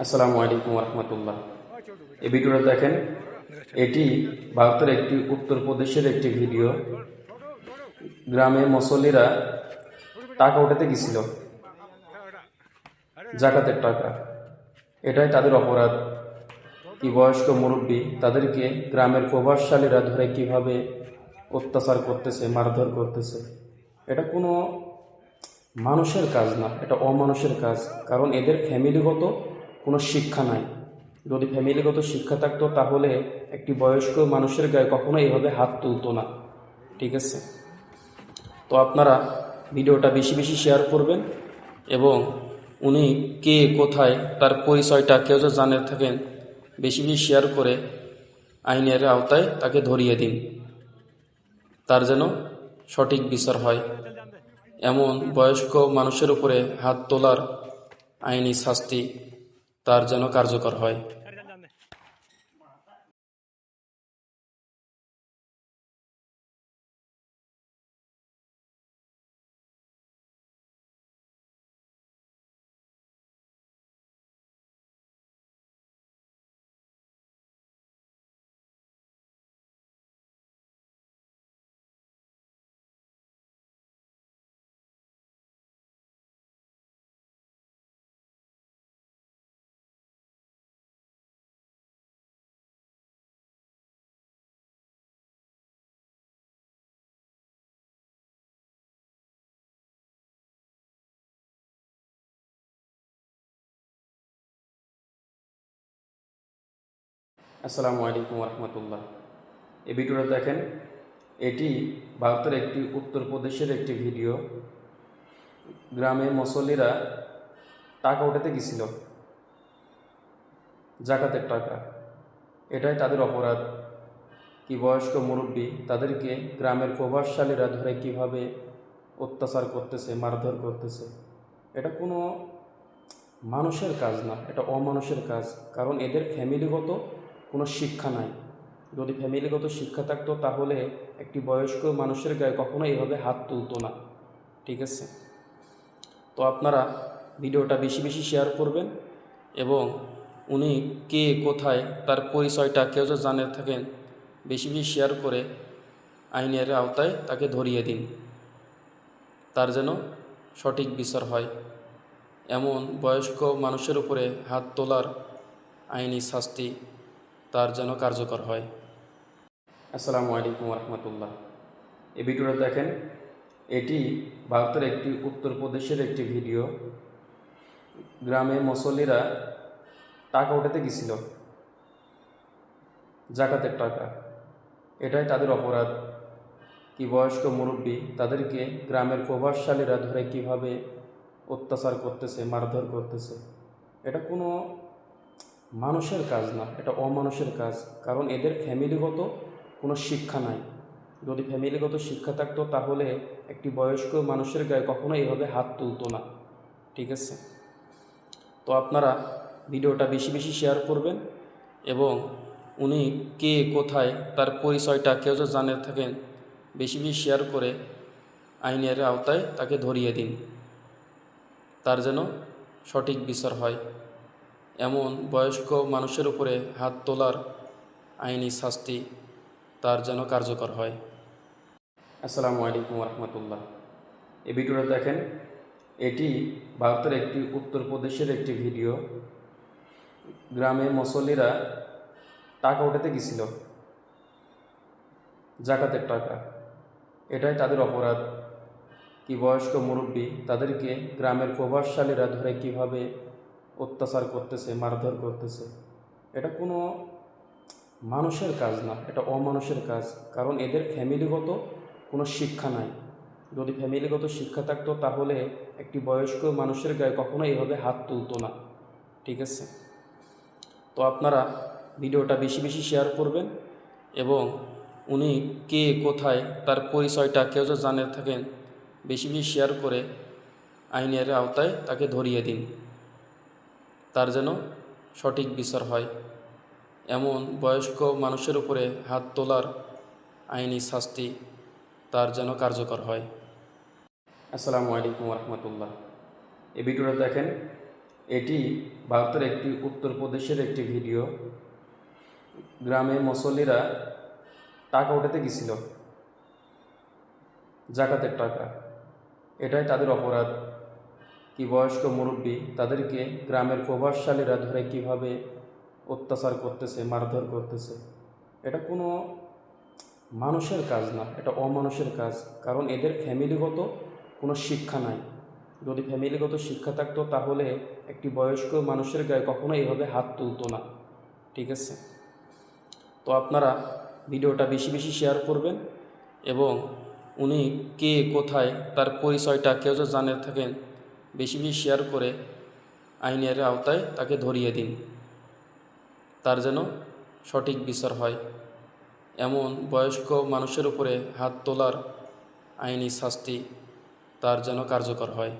আসসালামু আলাইকুম রহমতুল্লাহ। এই ভিডিওটা দেখেন, এটি ভারতের একটি উত্তরপ্রদেশের একটি ভিডিও। গ্রামে মুসল্লিরা টাকা উঠাতে গেছিল, জাকাতের টাকা। এটাই তাদের অপরাধ। কি বয়স্ক মুরব্বী তাদেরকে গ্রামের প্রভাবশালীরা ধরে কিভাবে অত্যাচার করতেছে, মারধর করতেছে। এটা কোনো মানুষের কাজ না, এটা অমানুষের কাজ। কারণ এদের ফ্যামিলিগত কোনো শিক্ষা নাই। যদি ফ্যামিলিগত শিক্ষা থাকতো তাহলে একটি বয়স্ক মানুষের গায়ে কখনো এইভাবে হাত তুলতো না। ঠিক আছে? তো আপনারা ভিডিওটা বেশি বেশি শেয়ার করবেন এবং উনি কে, কোথায়, তার পরিচয়টা কেউ যদি জানে থাকেন, বেশি বেশি শেয়ার করে আইনের আওতায় তাকে ধরিয়ে দিন। তার যেন সঠিক বিচার হয়। এমন বয়স্ক মানুষের উপরে হাত তোলার আইনি শাস্তি তার যেন কার্যকর হয়। আসসালামু আলাইকুম রহমতুল্লাহ। এই ভিডিওটা দেখেন, এটি ভারতের একটি উত্তরপ্রদেশের একটি ভিডিও। গ্রামে মুসল্লিরা টাকা উঠাতে গেছিল, জাকাতের টাকা। এটাই তাদের অপরাধ। কি বয়স্ক মুরব্বী তাদেরকে গ্রামের প্রভাবশালীরা ধরে কিভাবে অত্যাচার করতেছে, মারধর করতেছে। এটা কোনো মানুষের কাজ না, এটা অমানুষের কাজ। কারণ এদের ফ্যামিলিগত কোনো শিক্ষা নাই। যদি ফ্যামিলিগত শিক্ষা থাকতো তাহলে একটি বয়স্ক মানুষের গায়ে কখনো এইভাবে হাত তুলতো না। ঠিক আছে? তো আপনারা ভিডিওটা বেশি বেশি শেয়ার করবেন এবং উনি কে, কোথায়, তার পরিচয়টা কেউ যদি জানে থাকেন, বেশি বেশি শেয়ার করে আইনের আওতায় তাকে ধরিয়ে দিন। তার যেন সঠিক বিচার হয়। এমন বয়স্ক মানুষের উপরে হাত তোলার আইনি শাস্তি তার যেন কার্যকর হয়। আসসালামু আলাইকুম রহমতুল্লাহ। এই ভিডিওটা দেখেন, এটি ভারতের একটি উত্তরপ্রদেশের একটি ভিডিও। গ্রামে মুসল্লিরা টাকা উঠাতে গেছিল, জাকাতের টাকা। এটাই তাদের অপরাধ। কি বয়স্ক মুরব্বী তাদেরকে গ্রামের প্রভাবশালীরা ধরে কিভাবে অত্যাচার করতেছে, মারধর করতেছে। এটা কোনো মানুষের কাজ না, এটা অমানুষের কাজ। কারণ এদের ফ্যামিলিগত কোনো শিক্ষা নাই। যদি ফ্যামিলিগত শিক্ষা থাকতো তাহলে একটি বয়স্ক মানুষের গায়ে কখনো এইভাবে হাত তুলতো না। ঠিক আছে? তো আপনারা ভিডিওটা বেশি বেশি শেয়ার করবেন এবং উনি কে, কোথায়, তার পরিচয়টা কেউ যদি জানে থাকেন, বেশি বেশি শেয়ার করে আইনের আওতায় তাকে ধরিয়ে দিন। তার যেন সঠিক বিচার হয়। এমন বয়স্ক মানুষের উপরে হাত তোলার আইনি শাস্তি তার যেন কার্যকর হয়। আসসালামু আলাইকুম রহমতুল্লাহ। এই ভিডিওটা দেখেন, এটি ভারতের একটি উত্তরপ্রদেশের একটি ভিডিও। গ্রামে মুসল্লিরা টাকা উঠাতে গেছিল, জাকাতের টাকা। এটাই তাদের অপরাধ। কি বয়স্ক মুরব্বী তাদেরকে গ্রামের প্রভাবশালীরা ধরে কিভাবে অত্যাচার করতেছে, মারধর করতেছে। এটা কোনো মানুষের কাজ না, এটা অমানুষের কাজ। কারণ এদের ফ্যামিলিগত কোনো শিক্ষা নাই। যদি ফ্যামিলিগত শিক্ষা থাকতো তাহলে একটি বয়স্ক মানুষের গায়ে কখনো এইভাবে হাত তুলতো না। ঠিক আছে? তো আপনারা ভিডিওটা বেশি বেশি শেয়ার করবেন এবং উনি কে, কোথায়, তার পরিচয়টা কেউ যদি জানে থাকেন, বেশি বেশি শেয়ার করে আইনের আওতায় তাকে ধরিয়ে দিন। তার যেন সঠিক বিচার হয়। এমন বয়স্ক মানুষের উপরে হাত তোলার আইনি শাস্তি তার যেন কার্যকর হয়। আসসালামু আলাইকুম রহমতুল্লাহ। এই ভিডিওটা দেখেন, এটি ভারতের একটি উত্তরপ্রদেশের একটি ভিডিও। গ্রামে মুসল্লিরা টাকা উঠাতে গেছিল, জাকাতের টাকা। এটাই তাদের অপরাধ। কি বয়স্ক মুরব্বী তাদেরকে গ্রামের প্রভাবশালীরা ধরে কিভাবে অত্যাচার করতেছে, মারধর করতেছে। এটা কোনো মানুষের কাজ না, এটা অমানুষের কাজ। কারণ এদের ফ্যামিলিগত কোনো শিক্ষা নাই। যদি ফ্যামিলিগত শিক্ষা থাকতো তাহলে একটি বয়স্ক মানুষের গায়ে কখনো এভাবে হাত তুলতো না। ঠিক আছে, তো আপনারা ভিডিওটা বেশি বেশি শেয়ার করবেন এবং উনি কে, কোথায়, তার পরিচয়টা কেউ যদি জানে থাকেন বেশি বেশি শেয়ার করে আইনের আওতায় তাকে ধরিয়ে দিন, তার যেন সঠিক বিচার হয়। এমন বয়স্ক মানুষের উপরে হাত তোলার আইনি শাস্তি তার যেন কার্যকর হয়।